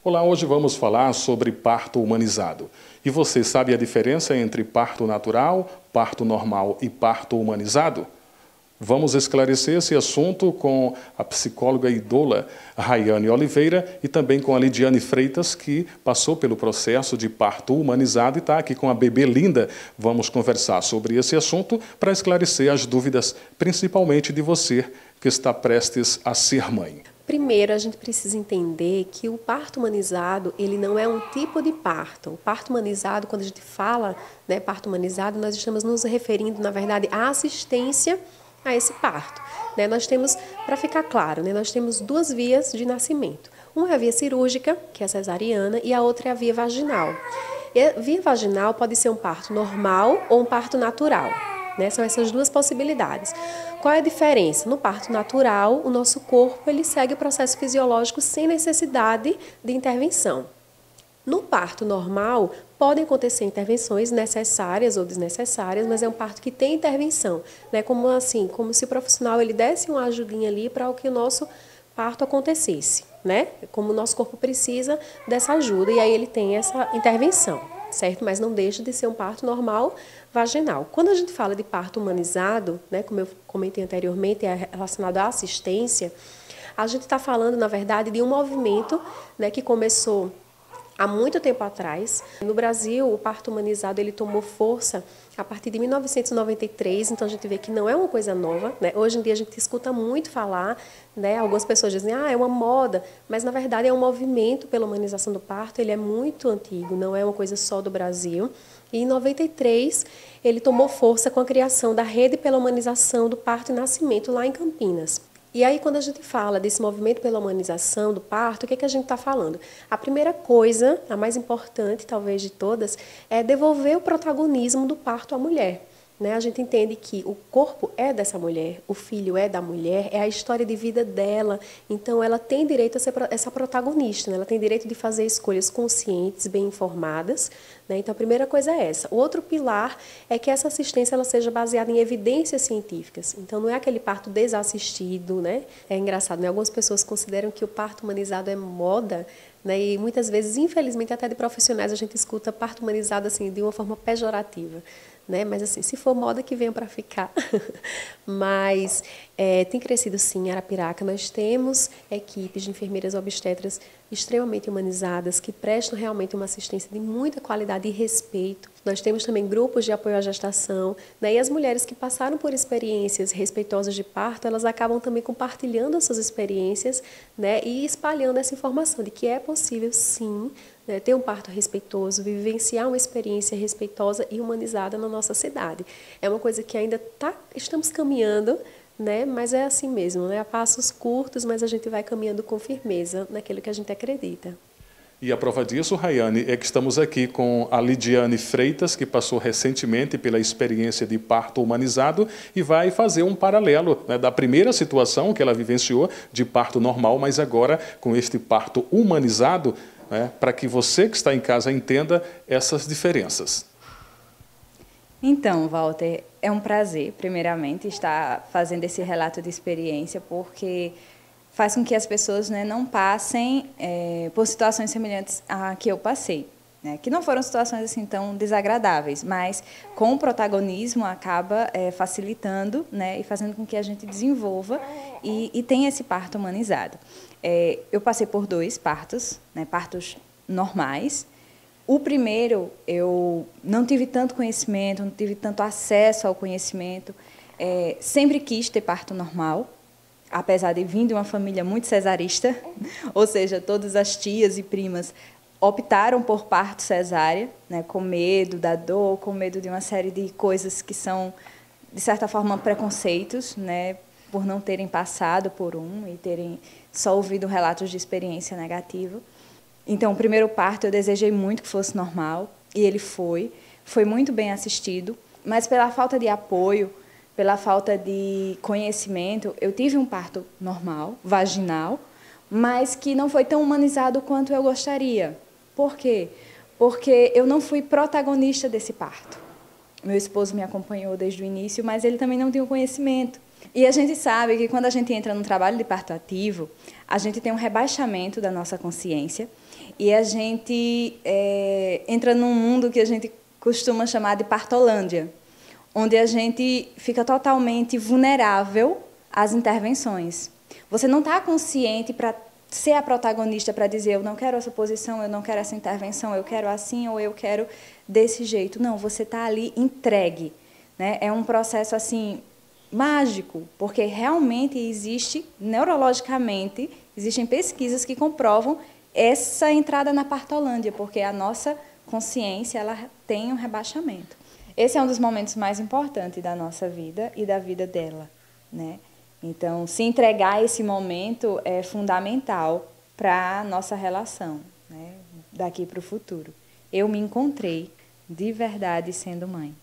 Olá, hoje vamos falar sobre parto humanizado. E você sabe a diferença entre parto natural, parto normal e parto humanizado? Vamos esclarecer esse assunto com a psicóloga e doula Rayane Oliveira e também com a Lidiane Freitas, que passou pelo processo de parto humanizado e está aqui com a bebê linda. Vamos conversar sobre esse assunto para esclarecer as dúvidas, principalmente de você que está prestes a ser mãe. Primeiro, a gente precisa entender que o parto humanizado, ele não é um tipo de parto. O parto humanizado, quando a gente fala, né, parto humanizado, nós estamos nos referindo, na verdade, à assistência a esse parto. Né? Nós temos, para ficar claro, né, nós temos duas vias de nascimento. Uma é a via cirúrgica, que é a cesariana, e a outra é a via vaginal. E a via vaginal pode ser um parto normal ou um parto natural. Né? São essas duas possibilidades. Qual é a diferença? No parto natural, o nosso corpo ele segue o processo fisiológico sem necessidade de intervenção. No parto normal, podem acontecer intervenções necessárias ou desnecessárias, mas é um parto que tem intervenção, né? Como se o profissional ele desse uma ajudinha ali para que o nosso parto acontecesse, né? Como o nosso corpo precisa dessa ajuda e aí ele tem essa intervenção, certo? Mas não deixa de ser um parto normal vaginal. Quando a gente fala de parto humanizado, né, como eu comentei anteriormente, é relacionado à assistência, a gente está falando, na verdade, de um movimento, né, que começou há muito tempo atrás. No Brasil, o parto humanizado ele tomou força a partir de 1993, então a gente vê que não é uma coisa nova, né? Hoje em dia a gente escuta muito falar, né? Algumas pessoas dizem, é uma moda, mas na verdade é um movimento pela humanização do parto, ele é muito antigo, não é uma coisa só do Brasil. E em 93 ele tomou força com a criação da Rede pela Humanização do Parto e Nascimento lá em Campinas. E aí, quando a gente fala desse movimento pela humanização do parto, o que é que a gente está falando? A primeira coisa, a mais importante, talvez, de todas, é devolver o protagonismo do parto à mulher. Né? A gente entende que o corpo é dessa mulher, o filho é da mulher, é a história de vida dela, então ela tem direito a ser essa protagonista, né? Ela tem direito de fazer escolhas conscientes, bem informadas. Né? Então a primeira coisa é essa. O outro pilar é que essa assistência ela seja baseada em evidências científicas, então não é aquele parto desassistido. Né? É engraçado, né? Algumas pessoas consideram que o parto humanizado é moda, né? E muitas vezes, infelizmente, até de profissionais a gente escuta parto humanizado assim, de uma forma pejorativa. Né? Mas assim, se for moda que venha para ficar. Mas tem crescido sim em Arapiraca. Nós temos equipes de enfermeiras obstetras extremamente humanizadas que prestam realmente uma assistência de muita qualidade e respeito. Nós temos também grupos de apoio à gestação, né? E as mulheres que passaram por experiências respeitosas de parto, elas acabam também compartilhando as suas experiências, né? E espalhando essa informação de que é possível sim, né, ter um parto respeitoso, vivenciar uma experiência respeitosa e humanizada na nossa cidade. É uma coisa que ainda estamos caminhando, né, mas é assim mesmo, né, a passos curtos, mas a gente vai caminhando com firmeza naquilo que a gente acredita. E a prova disso, Rayane, é que estamos aqui com a Lidiane Freitas, que passou recentemente pela experiência de parto humanizado e vai fazer um paralelo, né, da primeira situação que ela vivenciou de parto normal, mas agora com este parto humanizado, né, para que você que está em casa entenda essas diferenças. Então, Walter, é um prazer, primeiramente, estar fazendo esse relato de experiência, porque faz com que as pessoas, né, não passem por situações semelhantes à que eu passei, né, que não foram situações assim tão desagradáveis, mas com o protagonismo acaba facilitando, né, e fazendo com que a gente desenvolva e tenha esse parto humanizado. Eu passei por 2 partos, né, partos normais. O primeiro, eu não tive tanto conhecimento, não tive tanto acesso ao conhecimento. Sempre quis ter parto normal, apesar de vir de uma família muito cesarista, ou seja, todas as tias e primas optaram por parto cesárea, né, com medo da dor, com medo de uma série de coisas que são, de certa forma, preconceitos, né, por não terem passado por um e terem só ouvido relatos de experiência negativa. Então, o primeiro parto eu desejei muito que fosse normal, e ele foi muito bem assistido, mas pela falta de apoio, pela falta de conhecimento, eu tive um parto normal, vaginal, mas que não foi tão humanizado quanto eu gostaria. Por quê? Porque eu não fui protagonista desse parto. Meu esposo me acompanhou desde o início, mas ele também não tinha o conhecimento. E a gente sabe que quando a gente entra no trabalho de parto ativo, a gente tem um rebaixamento da nossa consciência e a gente entra num mundo que a gente costuma chamar de partolândia, onde a gente fica totalmente vulnerável às intervenções. Você não está consciente para ser a protagonista, para dizer eu não quero essa posição, eu não quero essa intervenção, eu quero assim ou eu quero desse jeito. Não, você está ali entregue, né? É um processo assim mágico, porque realmente existe, neurologicamente, existem pesquisas que comprovam essa entrada na partolândia, porque a nossa consciência ela tem um rebaixamento. Esse é um dos momentos mais importantes da nossa vida e da vida dela, né? Então, se entregar a esse momento é fundamental para a nossa relação, né? Daqui para o futuro. Eu me encontrei de verdade sendo mãe.